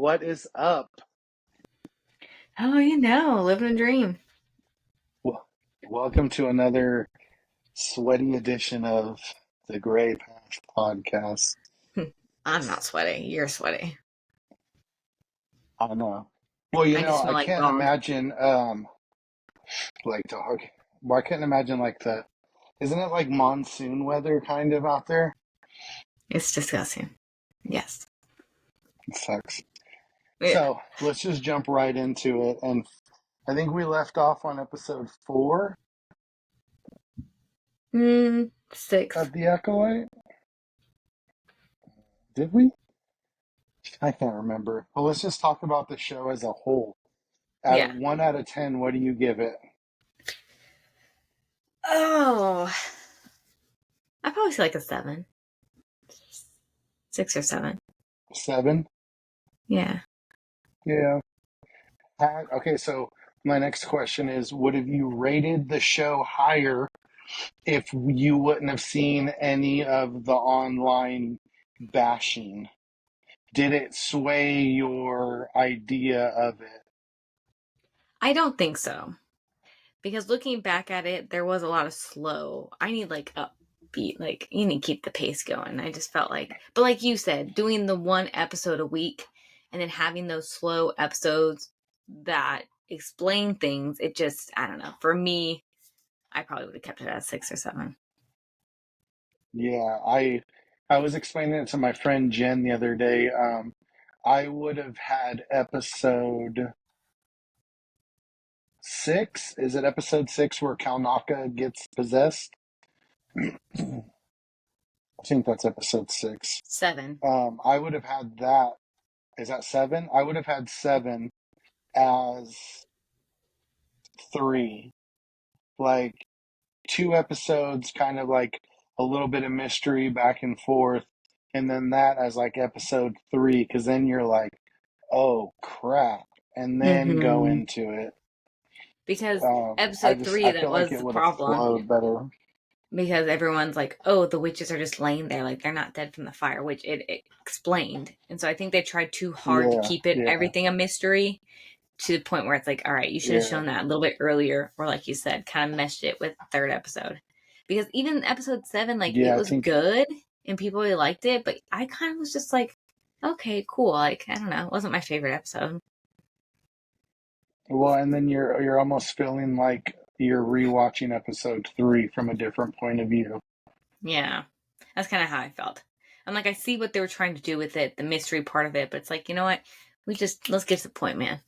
What is up? Oh, living a dream. Well, welcome to another sweaty edition of the Gray Path podcast. I'm not sweaty. You're sweaty. I know. Well, I just I smell like can't dog. imagine like dog. Well, I can't imagine like isn't it like monsoon weather kind of out there? It's disgusting. Yes. It sucks. Yeah. So let's just jump right into it. And I think we left off on episode 4 Six. of the Acolyte. Did we? I can't remember. Well, let's just talk about the show as a whole. Yeah. 1 out of 10, what do you give it? Oh, I probably say like a 7. 6 or 7. 7? Yeah. Yeah. Okay, so my next question is, would have you rated the show higher if you wouldn't have seen any of the online bashing? Did it sway your idea of it? I don't think so. Because looking back at it, there was a lot of slow. I need like upbeat, like you need to keep the pace going. I just felt like, but like you said, doing the one episode a week and then having those slow episodes that explain things, it just, I don't know. For me, I probably would have kept it at 6 or 7. Yeah, I was explaining it to my friend Jen the other day. I would have had episode 6. Is it episode 6 where Kalnaka gets possessed? I think that's episode 6. 7. I would have had that. Is that 7? I would have had 7 as 3. Like 2 episodes, kind of like a little bit of mystery back and forth, and then that as like episode 3, because then you're like, oh crap, and then go Mm-hmm. into it. Because I episode just 3, I that feel like was it the would have problem. flowed better. Because everyone's like, oh, the witches are just laying there, like they're not dead from the fire, which it explained. And so I think they tried too hard to Yeah, keep it yeah, everything a mystery to the point where it's like, all right, you should have yeah, shown that a little bit earlier, or like you said, kind of meshed it with the third episode. Because even episode 7, like it yeah. I was think. good and people really liked it, but I kind of was just like, okay, cool. Like, I don't know, it wasn't my favorite episode. Well, and then you're almost feeling like you're rewatching episode 3 from a different point of view. Yeah, that's kind of how I felt. I'm like, I see what they were trying to do with it, the mystery part of it, but it's like, you know what? Let's get to the point, man.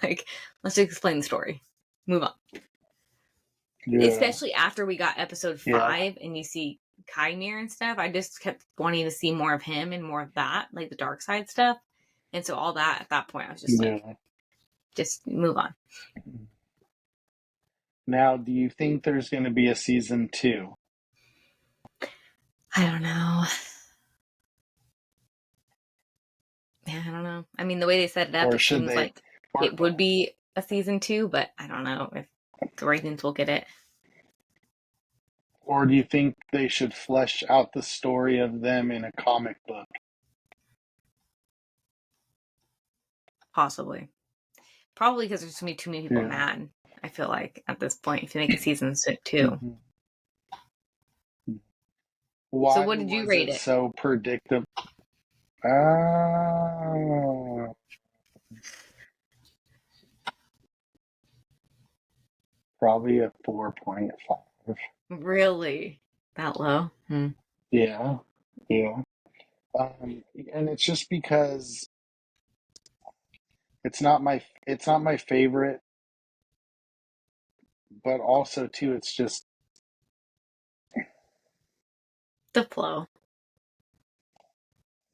Like, let's just explain the story. Move on. Yeah, Especially after we got episode yeah, 5 and you see Kymir and stuff. I just kept wanting to see more of him and more of that, like the dark side stuff. And so all that at that point, I was just like, yeah. just move on. Now, do you think there's going to be a season 2? I don't know. Yeah, I don't know. I mean, the way they set it up, Or it should seems they, like or it would be a season 2, but I don't know if the ratings will get it. or do you think they should flesh out the story of them in a comic book? Possibly. Probably because there's going to be too many people Yeah. mad, I feel like, at this point, if you make a season 2. Mhm. So Why what did you was rate it it? so predictable? Ah, probably a 4.5. Really? That low? Yeah, yeah. And it's just because it's not my favorite, but also too, it's just The flow.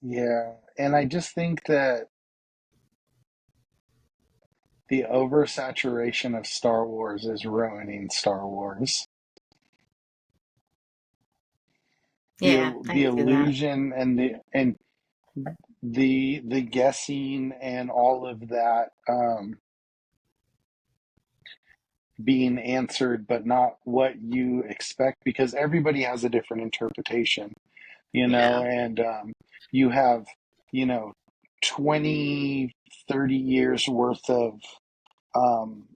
yeah. And I just think that the oversaturation of Star Wars is ruining Star Wars. Yeah, I The can see that. illusion and the guessing and all of that being answered, but not what you expect, because everybody has a different interpretation, Yeah. and you have, 20, 30 years worth of um,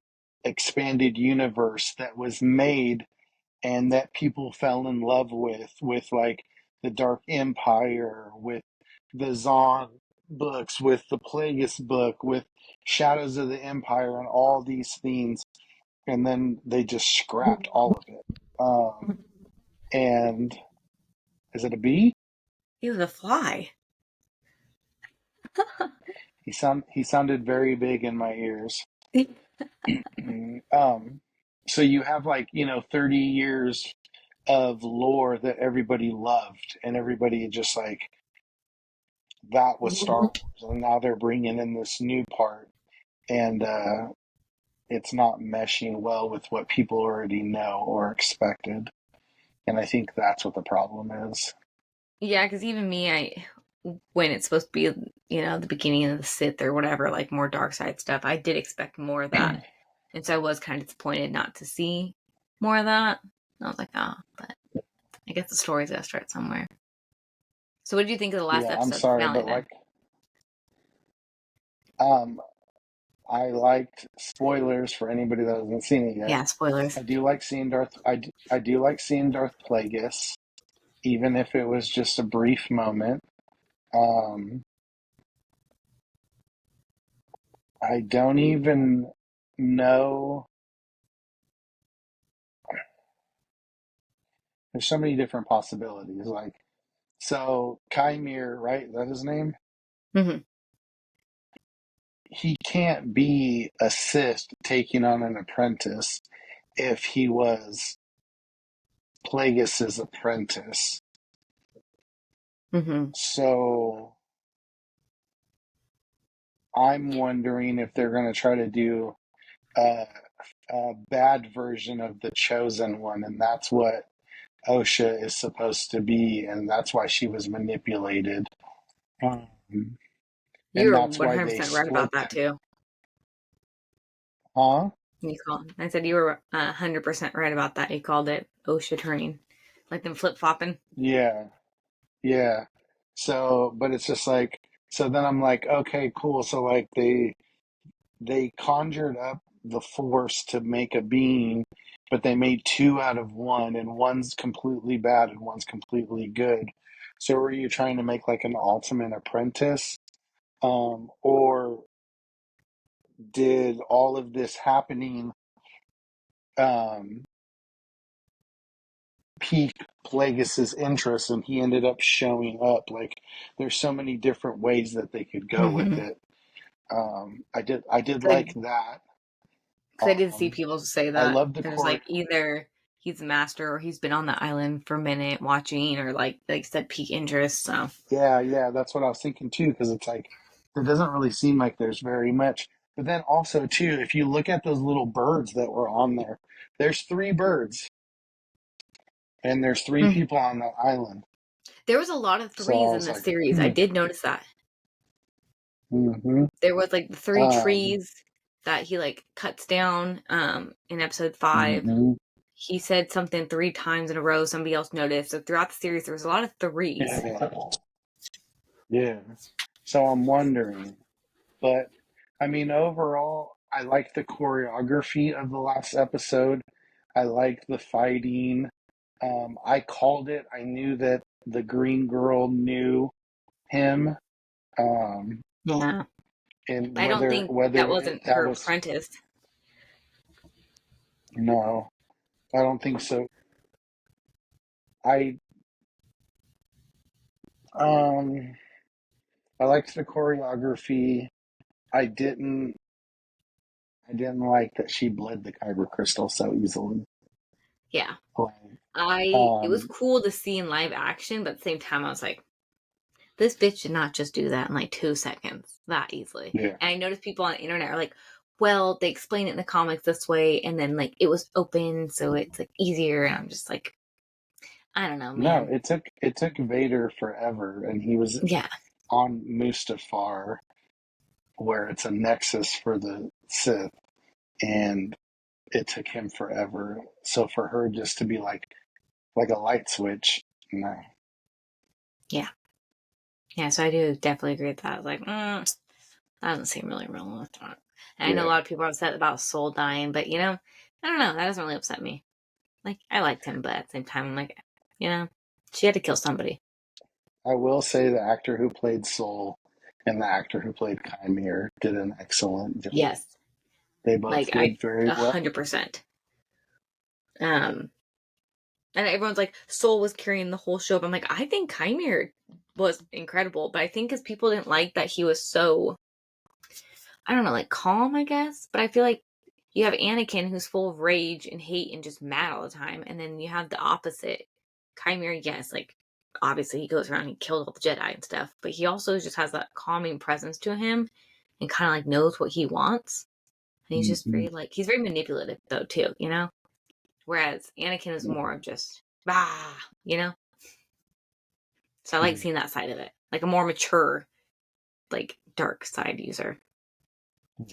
expanded universe that was made and that people fell in love with like the Dark Empire, with the Zahn books, with the Plagueis book, with Shadows of the Empire, and all these things, and then they just scrapped all of it. And is it a bee? He was a fly. He sounded very big in my ears. um, so you have like 30 years of lore that everybody loved, and everybody just like that was Star Wars, and now they're bringing in this new part, and it's not meshing well with what people already know or expected, and I think that's what the problem is. Yeah, because even me, when it's supposed to be, the beginning of the Sith or whatever, like more dark side stuff, I did expect more of that. And so I was kind of disappointed not to see more of that. I was like, oh, but I guess the story's got to start somewhere. So what did you think of the last Yeah, I'm episode, the sorry, finale but then? like, um, I liked, spoilers for anybody that hasn't seen it yet. Yeah, spoilers. I do like seeing Darth. I do like seeing Darth Plagueis, even if it was just a brief moment. Um, I don't even know. There's so many different possibilities. Like, so Kymir, right? Is that his name? Hmm. He can't be a Sith taking on an apprentice if he was Plagueis's apprentice. Hmm. So I'm wondering if they're going to try to do a bad version of the Chosen One, and that's what Osha is supposed to be, and that's why she was manipulated. Um, You and were that's why they 100% right split about that them. too. Huh? You called. I said you were 100% right about that. You called it OSHA turning, like them flip flopping. Yeah, yeah. So, but it's just like, so then I'm like, okay, cool. So like they conjured up the force to make a being, but they made two out of one, and one's completely bad and one's completely good. So were you trying to make like an ultimate apprentice? Or did all of this happening um, pique Plagueis's interest and he ended up showing up? Like, there's so many different ways that they could go with Because it. I did like that. I did see Um, people say I that. love the There's core. like either he's a master or he's been on the island for a minute watching or like said peak interest. So Yeah, yeah, that's what I was thinking too, because it's like it doesn't really seem like there's very much. But then also too, if you look at those little birds that were on there, there's three birds and there's three Mhm. people on that island. There was a lot of So threes I in was the like, series. I did notice that. mm-hmm. There was like the three Um, trees that he like cuts down in episode 5. mm-hmm. He said something 3 times in a row. Somebody else noticed. So throughout the series, there was a lot of threes. Yeah, yeah. So I'm wondering, but I mean, overall, I like the choreography of the last episode. I like the fighting. I called it. I knew that the green girl knew him, um, Yeah. and I don't think that wasn't that her was apprentice. no, I don't think so. I um, I liked the choreography. I didn't I didn't like that she bled the kyber crystal so easily. Yeah. Like, It was um, cool to see in live action, but at the same time, I was like, this bitch did not just do that in like 2 seconds that easily. yeah, And I noticed people on the internet are like, well, they explain it in the comics this way, and then like it was open, so it's like easier. And I'm just like, I don't know, no, man. it took Vader forever, and he was Yeah. on Mustafar, where it's a nexus for the Sith, and it took him forever. So for her just to be like a light switch, no. Yeah. Yeah, so I do definitely agree with that. I was like, that doesn't seem really real. And I know a Yeah, lot of people are upset about Soul dying, but I don't know. That doesn't really upset me. Like, I liked him, but at the same time, I'm like, she had to kill somebody. I will say the actor who played Soul and the actor who played Chimere did an excellent job. Yes, They like both I did very well. 100%. Um, and everyone's like, Soul was carrying the whole show. But I'm like, I think Chimere was incredible, but I think because people didn't like that he was so, I don't know, like calm, I guess. But I feel like you have Anakin who's full of rage and hate and just mad all the time, and then you have the opposite. Chimere, yes, like obviously he goes around and kills all the Jedi and stuff, but he also just has that calming presence to him and kind of like knows what he wants. And he's just Mhm. very like he's very manipulative though too. Whereas Anakin is more of just bah, you know. So I like seeing that side of it, like a more mature, like dark side user,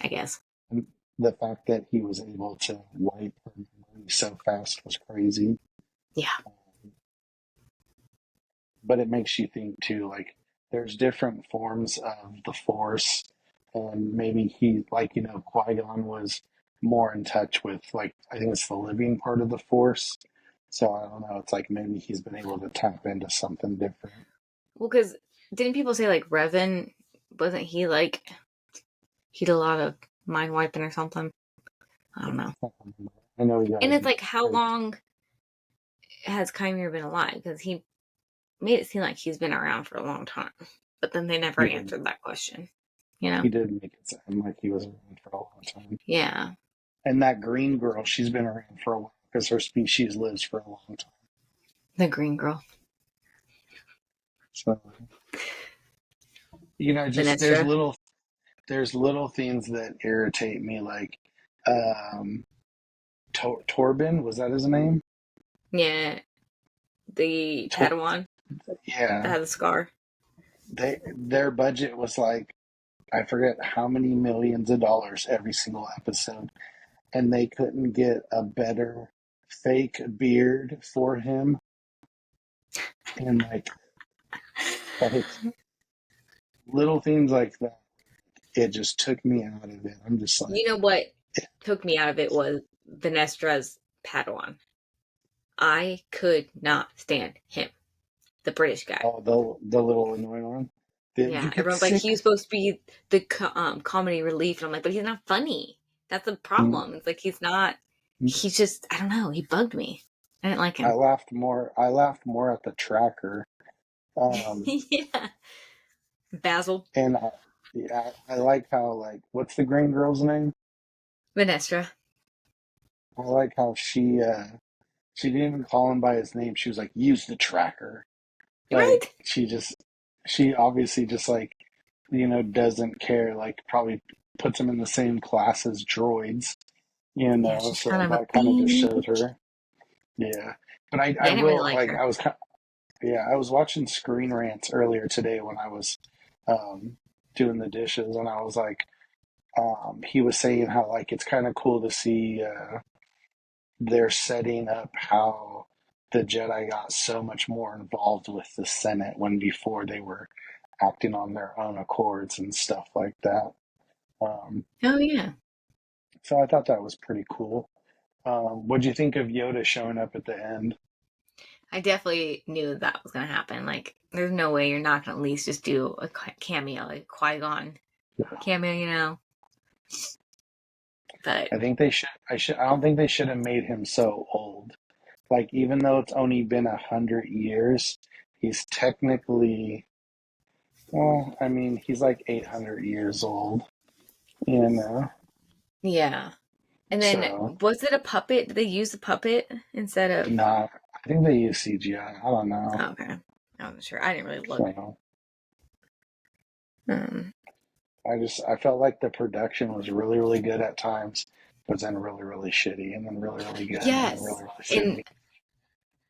I guess. And the fact that he was able to wipe her memory so fast was crazy. Yeah. But it makes you think too, like there's different forms of the Force, and maybe he, like Qui-Gon was more in touch with, like, I think it's the living part of the Force. So I don't know. It's like maybe he's been able to tap into something different. Well, because didn't people say like Revan wasn't he like he did a lot of mind wiping or something? I don't know. I know he got And his it's mind like, how wiped. long has Chimere been alive? Because he made it seem like he's been around for a long time, but then they never He did. answered that question. You know? He did make it sound like he was around for a long time. Yeah, And that green girl, she's been around for a while because her species lives for a long time. the green girl, So just Venestra. there's little things that irritate me, like um, Torben, was that his name? Yeah, the Tor- Padawan that yeah, had the scar. their budget was like, I forget how many millions of dollars every single episode, and they couldn't get a better fake beard for him, and like little things like that. It just took me out of it. I'm just like, You know what took me out of it was Venestra's Padawan. I could not stand him, the British guy. oh, the little annoying one. Did you Yeah, get everyone's like, sick? he's supposed to be the comedy relief. And I'm like, but he's not funny. That's the Mm, problem. It's like, he's not, he's just, I don't know. He bugged me. I didn't like I him. laughed more. I laughed more at the tracker. Um, Yeah. Basil. and yeah, I like how, like, what's the green girl's name? Venestra. I like how she didn't even call him by his name. She was like, use the tracker. Right? Like she obviously just, like, doesn't care. Like, probably puts him in the same class as droids. Yeah, she's kind So of a that kind of just showed bitch. her. Yeah, but I Yeah, I didn't really will, like like, her. I was watching Screen Rants earlier today when I was doing the dishes, and I was like, he was saying how, like, it's kind of cool to see they're setting up how the Jedi got so much more involved with the Senate when before they were acting on their own accords and stuff like that. Um, Oh, yeah. so I thought that was pretty cool. What'd you think of Yoda showing up at the end? I definitely knew that was going to happen. Like, there's no way you're not going to at least just do a cameo, like Qui-Gon cameo. But I think they should. I don't think they should have made him so old. Like, even though it's only been 100 years, he's technically. Well, I mean, he's like 800 years old. You know. yeah. And then, So, was it a puppet? Did they use the puppet instead of? not. I think they use CGI. I don't know. Oh, okay. I wasn't sure. I didn't really look. So, Um, I felt like the production was really, really good at times, but then really, really shitty, and then really, really good, and then yes. really, really In shitty.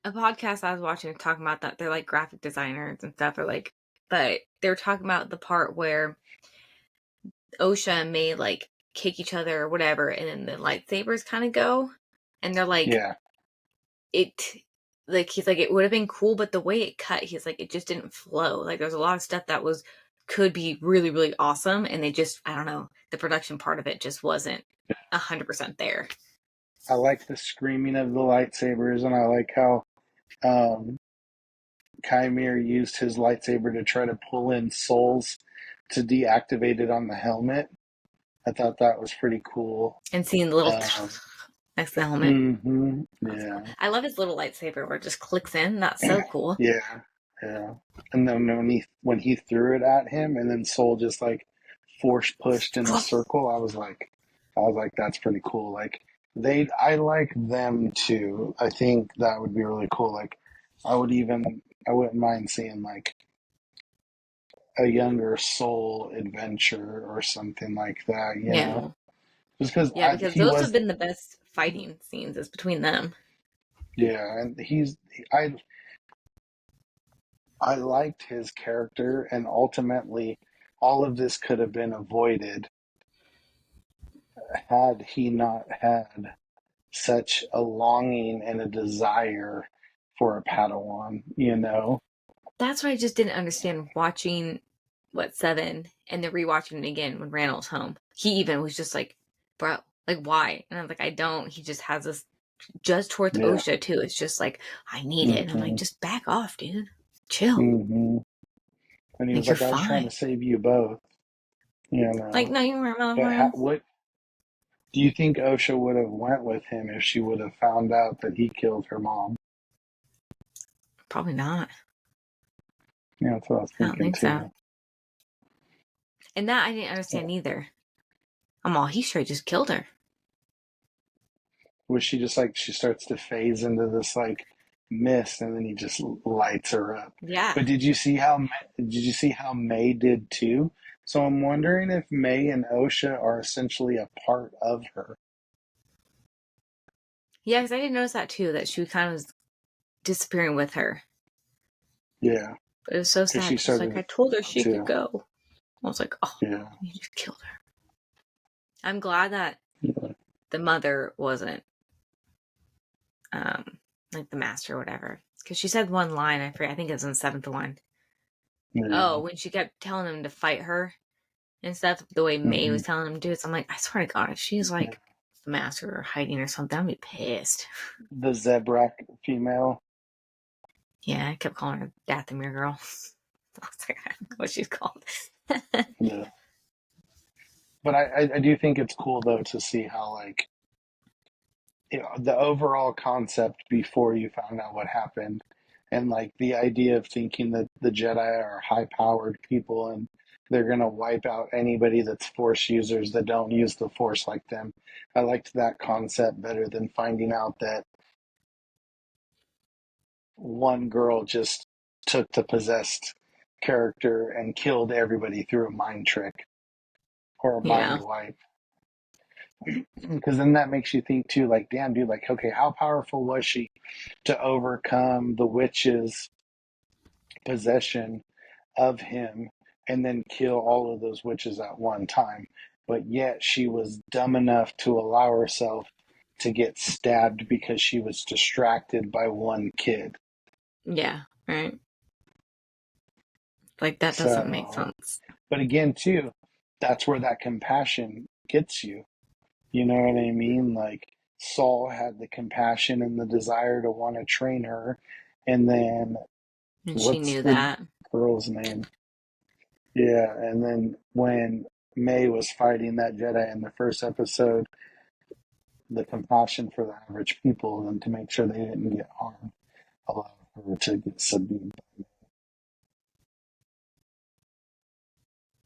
a podcast I was watching talking about that, they're like graphic designers and stuff are like, but they were talking about the part where OSHA may like kick each other or whatever, and then the lightsabers kind of go, and they're like, Yeah. it like he's like it would have been cool, but the way it cut, he's like it just didn't flow. Like there's a lot of stuff that was could be really really awesome, and they just I don't know the production part of it just wasn't 100% there. I like the screaming of the lightsabers, and I like how um, Kymir used his lightsaber to try to pull in souls to deactivate it on the helmet. I thought that was pretty cool. And seeing the little Um, next to the helmet, that's cool. yeah, I love his little lightsaber where it just clicks in. That's so cool. yeah, yeah. And then when he threw it at him, and then Soul just like force pushed in a circle, I was like, that's pretty cool. Like I like them too. I think that would be really cool. Like I wouldn't mind seeing like a younger Soul adventure or something like that. Yeah, Just because yeah, because he those have was, been the best fighting scenes is between them. yeah, and I liked his character, and ultimately, all of this could have been avoided had he not had such a longing and a desire for a Padawan. That's what I just didn't understand watching what Seven and then rewatching it again when Randall's home. He even was just like, bro, like why? And I was like, I don't. He just has this just towards Yeah. OSHA too. It's just like, I need it. And I'm like, hmm just back off, dude. Chill. hmm And he was Like you're like, I was trying fine. to save you both, you Like, know. no, you remember But friends? what do you think OSHA would have went with him if she would have found out that he killed her mom? Probably not. Yeah, that's what I was I don't thinking think so. too. And that I didn't understand either. I'm all, he straight just killed her. Was she just like she starts to phase into this like mist, and then he just lights her up? Yeah. But did you see how May did too? So I'm wondering if May and OSHA are essentially a part of her. Yeah, because I didn't notice that too, that she kind of was disappearing with her. Yeah, But it was so because sad. she She's like, started I told her she could to. go. I was like, oh, Yeah, you just killed her. I'm glad that yeah, the mother wasn't um like the master or whatever. Because she said one line, I forget, I think it was in the seventh one. yeah. Oh, when she kept telling him to fight her and stuff, the way May hmm was telling him to do it. So I'm like, I swear to God, if she's yeah. like the master or hiding or something, I'd be pissed. The Zebrak female. Yeah, I kept calling her Dathomir girl. I was like, I don't know what she's called. Yeah, but I do think it's cool though to see how like the overall concept before you found out what happened, and like the idea of thinking that the Jedi are high powered people and they're going to wipe out anybody that's force users that don't use the force like them. I liked that concept better than finding out that one girl just took the possessed character and killed everybody through a mind trick or a mind Yeah. wipe. Because then that makes you think too, like, damn, dude, like, okay, how powerful was she to overcome the witch's possession of him and then kill all of those witches at one time? But yet she was dumb enough to allow herself to get stabbed because she was distracted by one kid. Yeah. Right. Like that doesn't make So, sense. but again, too, that's where that compassion gets you. You know what I mean? Like, Saul had the compassion and the desire to want to train her. And then, And she what's knew the that. girl's name? Yeah, and then when May was fighting that Jedi in the first episode, the compassion for the average people and to make sure they didn't get harmed allowed her to get subdued.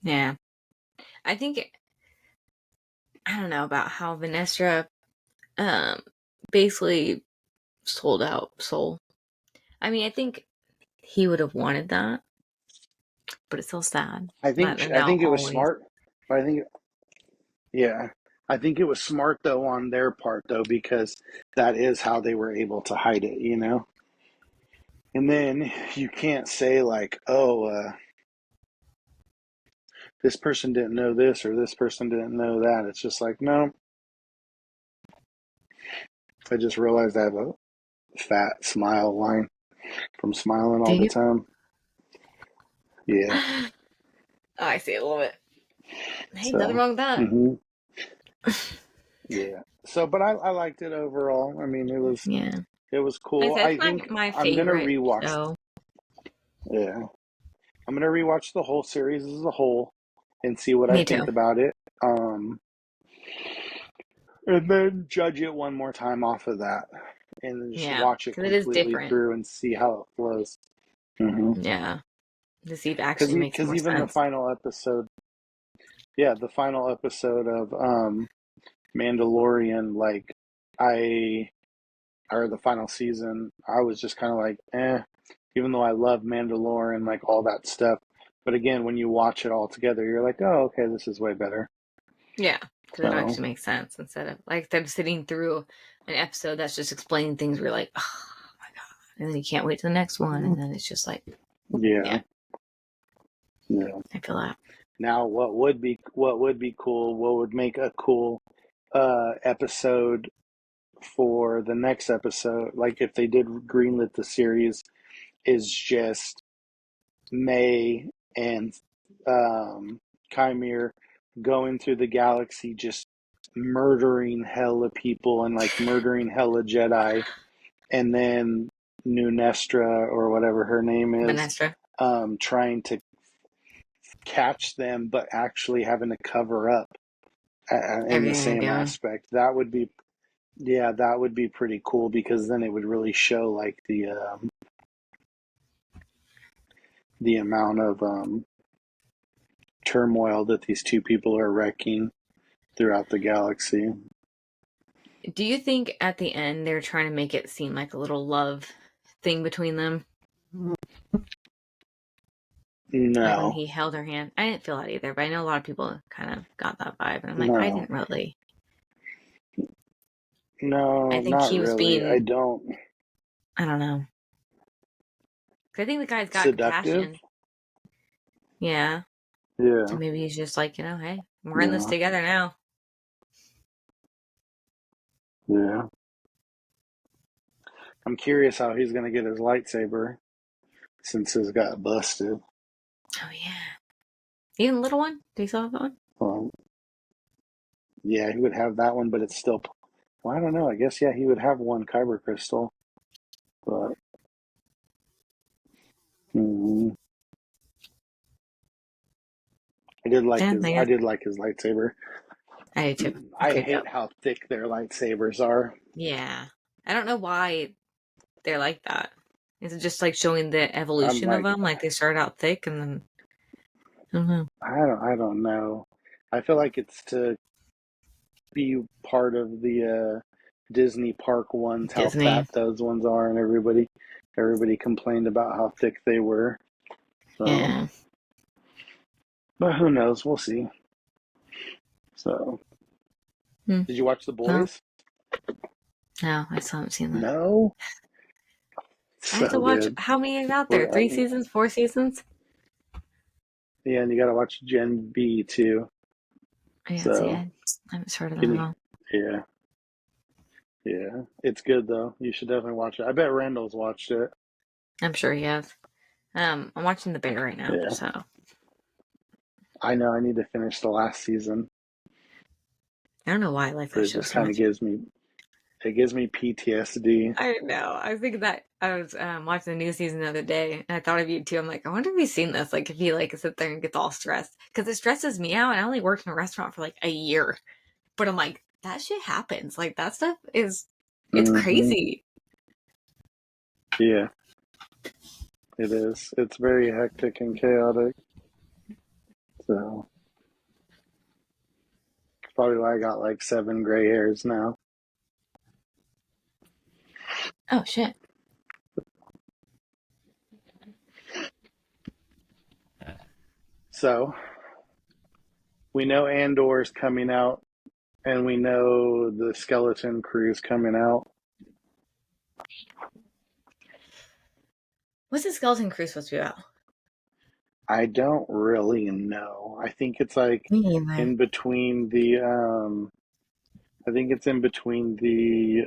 Yeah. I think I don't know about how Vanessa um basically sold out Soul. I mean, I think he would have wanted that, but it's so sad I that think they're I now think it was always. smart, but yeah, I think it was smart though on their part though because that is how they were able to hide it. And then you can't say like, oh, this person didn't know this or this person didn't know that. It's just like, no, I just realized I have fat smile line from smiling Do all the you? time. Yeah. Oh, I see. I love it. Hey, nothing So, wrong with that. hmm yeah. So, but I liked it overall. I mean, Yeah. it was Like I cool. said, I it's think my I'm gonna favorite rewatch. show. Yeah, I'm gonna rewatch the whole series as a whole and see what I Me too. think about it. Um, and then judge it one more time off of that, and then just Yeah, watch it because it is completely different. through and see how it flows. Because Yeah, to see if it actually makes more even the sense. final episode, yeah, the final episode of Mandalorian, like I or the final season, I was just kind of like, even though I love Mandalorian, like all that stuff. But again, when you watch it all together, you're like, oh, okay, this is way better. Yeah, because it So, actually makes sense instead of sitting through an episode that's just explaining things. We're like, oh my god, and then you can't wait to the next one, and then it's just like, yeah, yeah, yeah. I feel that. Now, what would be cool? What would make a cool episode for the next episode? Like if they did greenlit the series, is just May and Chimere going through the galaxy, just murdering hella people and like murdering hella Jedi, and then Nunestra or whatever her name is, Manestra. trying to catch them, but actually having to cover up in the Everything they're same doing. aspect. That would be, yeah, that would be pretty cool because then it would really show like the amount of turmoil that these two people are wrecking throughout the galaxy. Do you think at the end they're trying to make it seem like a little love thing between them? Like when No, he held her hand. I didn't feel that either, but I know a lot of people kind of got that vibe. And I'm like, I no, didn't really. no, I think not he was really. I being, don't. I don't know. 'Cause I think the guy's got Seductive? compassion. Yeah. So Yeah, maybe he's just like, hey, we're in this yeah, together now. yeah. I'm curious how he's going to get his lightsaber since his got busted. Oh, yeah. Even the little one? Do you still have that one? Well, yeah, he would have that one, but it's still. Well, I don't know. I guess, yeah, he would have one kyber crystal, but. mm Yeah, I I guess. did like his lightsaber. I do too. I Pretty hate dope. how thick their lightsabers are. Yeah. I don't know why they're like that. Is it just like showing the I'm evolution of like, them? Like they start out thick and then, I don't know. I don't know. I feel like it's to be part of the Disney park ones, how Disney. fat those ones are, and everybody complained about how thick they were. So, Yeah. but who knows? We'll see. So, Hmm. did you watch The Well, Boys? no, I still haven't seen that. No, I have to so watch, good. how many is out there? We're 3 seasons? 4 seasons? yeah, and you got to watch Gen B too. Yeah, see, So, I haven't started that can at you? all. Yeah, yeah, it's good though. You should definitely watch it. I bet Randall's watched it. I'm sure he has. I'm watching The Bear right now, Yeah, so I know. I need to finish the last season, I don't know why I like but that it show just so kind of much. gives me PTSD. I know. I was thinking that I was watching the new season the other day, and I thought of you too. I'm like, I wonder if he's seen this. Like, if he like sits there and gets all stressed, because it stresses me out. And I only worked in a restaurant for like a year, but I'm like, that shit happens. Like that stuff is, it's Hmm crazy. Yeah, it is. It's very hectic and chaotic. So it's probably why I got like 7 gray hairs now. Oh shit. So we know Andor's coming out, and we know the Skeleton Crew's coming out. What's the Skeleton Crew supposed to be about? I don't really know. I think it's like Me neither. in between the I think it's in between the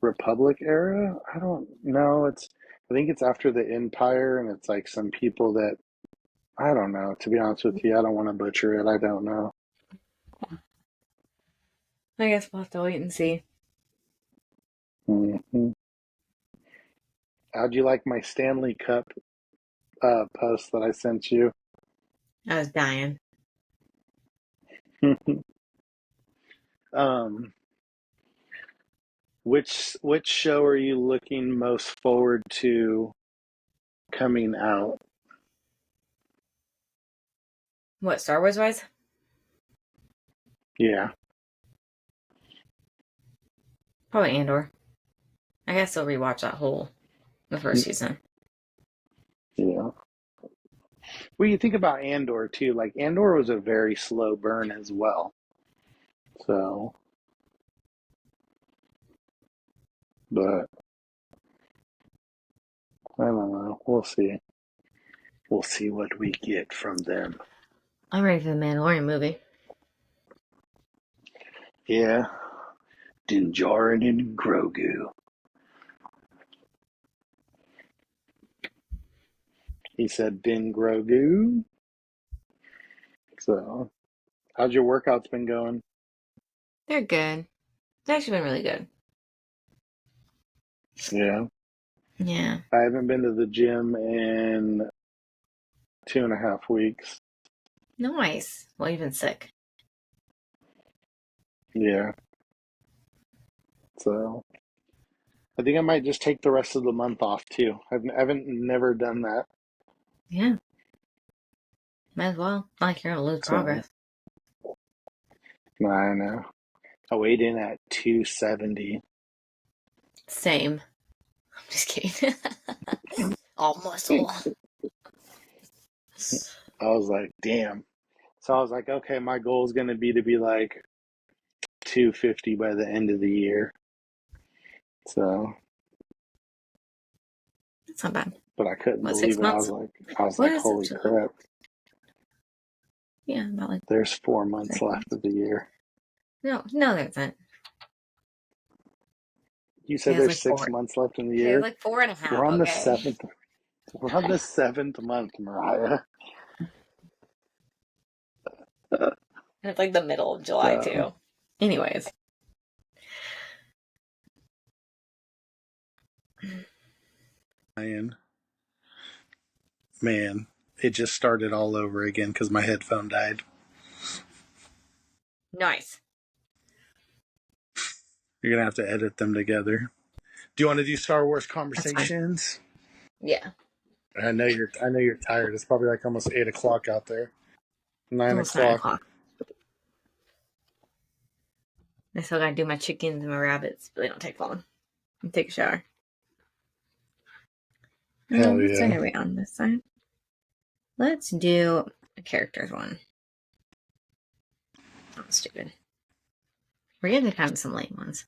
Republic era? I don't know. I think it's after the Empire, and it's like some people that I don't know. To be honest with you, I don't want to butcher it. I don't know. I guess we'll have to wait and see. Hmm. How'd you like my Stanley Cup post that I sent you? I was dying. um, which show are you looking most forward to coming out? What, Star Wars wise? Yeah, Probably Andor. I guess I'll rewatch the first season. yeah. Well, you think about Andor too. Like Andor was a very slow burn as well. So, but I don't know. We'll see. We'll see what we get from them. I'm ready for the Mandalorian movie. Yeah, Din Djarin and Grogu. He said Din Grogu. So, how's your workouts been going? They're good. It's actually been really good. Yeah, Yeah. I haven't been to the gym in 2.5 weeks. Nice. Well, you've been sick. Yeah, so I think I might just take the rest of the month off too. I haven't never done that. Yeah. Might as well. Not like you're gonna lose So, progress. I know. I weighed in at 270. Same. I'm just kidding. All muscle. I was like, damn. So I was like, okay, my goal is going to be like 250 by the end of the year. So, That's not bad. but I couldn't What, believe 6 it. months? I was What like, is it? holy crap. Yeah, about like There's 4 months 6 left months. of the year. No, there isn't. You said There's there's like six four. months left in the There's year. like four and a We're half, on the okay? seventh. We're on the seventh month, Mariah. And it's like the middle of July So, too. Anyways. man, it just started all over again because my headphone died. Nice. You're gonna have to edit them together. Do you want to do Star Wars That's fine. conversations? Yeah. I know you're tired. It's probably like almost 8 o'clock out there. It's Nine almost 9 o'clock. o'clock. I still gotta do my chickens and my rabbits, but they don't take long. And take a shower. Hell What side yeah. are we on this side? Let's do a characters one. Oh, stupid. We're getting to kind of some late ones.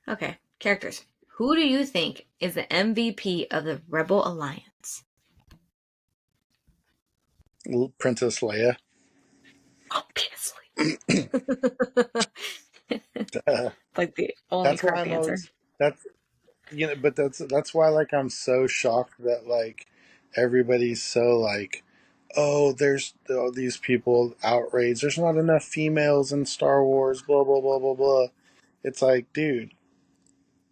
Okay, characters. Who do you think is the MVP of the Rebel Alliance? Princess Leia. Obviously. Like the only That's why correct I'm answer. always that's but that's why like I'm so shocked that like everybody's so like, oh, there's all these people outraged. There's not enough females in Star Wars. Blah blah blah blah blah. It's like, dude,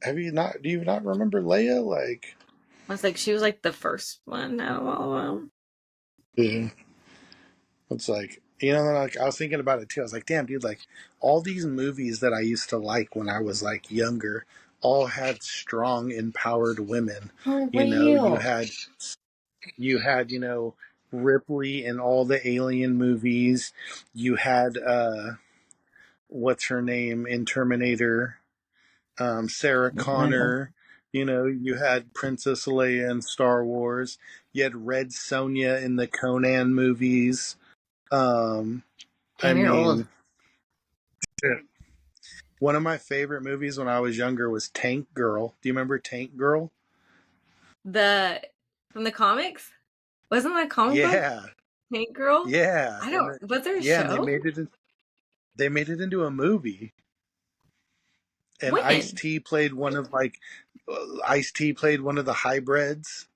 have you not? Do you not remember Leia? Like, I was like, she was like the first one out of all of them. yeah. It's like, like I was thinking about it too. I was like, damn, dude, like all these movies that I used to like when I was like younger all had strong, empowered women. Oh, You know, real. you had, Ripley in all the Alien movies. You had what's her name in Terminator, Sarah Connor. You had Princess Leia in Star Wars. You had Red Sonja in the Conan movies. Um, I Damn, you're old. mean, one of my favorite movies when I was younger was Tank Girl. Do you remember Tank Girl? The from the comics? Wasn't that a comic book? Yeah, Tank Girl? yeah, I don't. Was there a and show? they made it into a movie. And Ice When? T played one of like Ice T played one of the hybrids.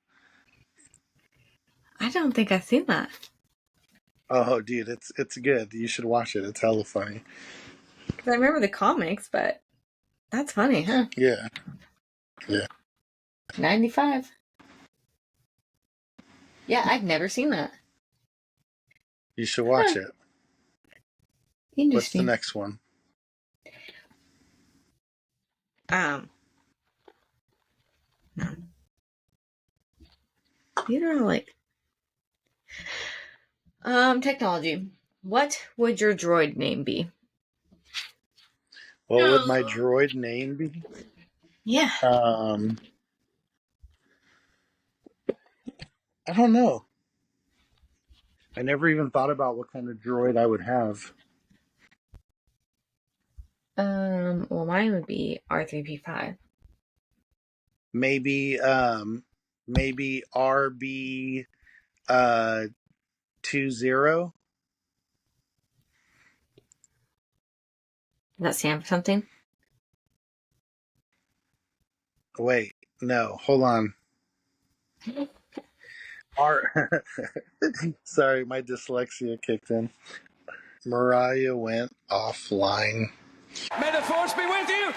I don't think I've seen that. Oh, dude, it's good. You should watch it. It's hella funny. Because I remember the comics, but that's funny, huh? Yeah, yeah. 95. Yeah, I've never seen that. You should watch Huh. it. What's the Interesting. next one? Um, no. These are all like technology. What would your droid name be? What would my droid name be? Yeah. Um, I don't know. I never even thought about what kind of droid I would have. Well, mine would be R3P5. Maybe maybe RB 20. Does that stand for something? Wait, no, hold on. R Sorry, my dyslexia kicked in. Mariah went offline. May the force be with you.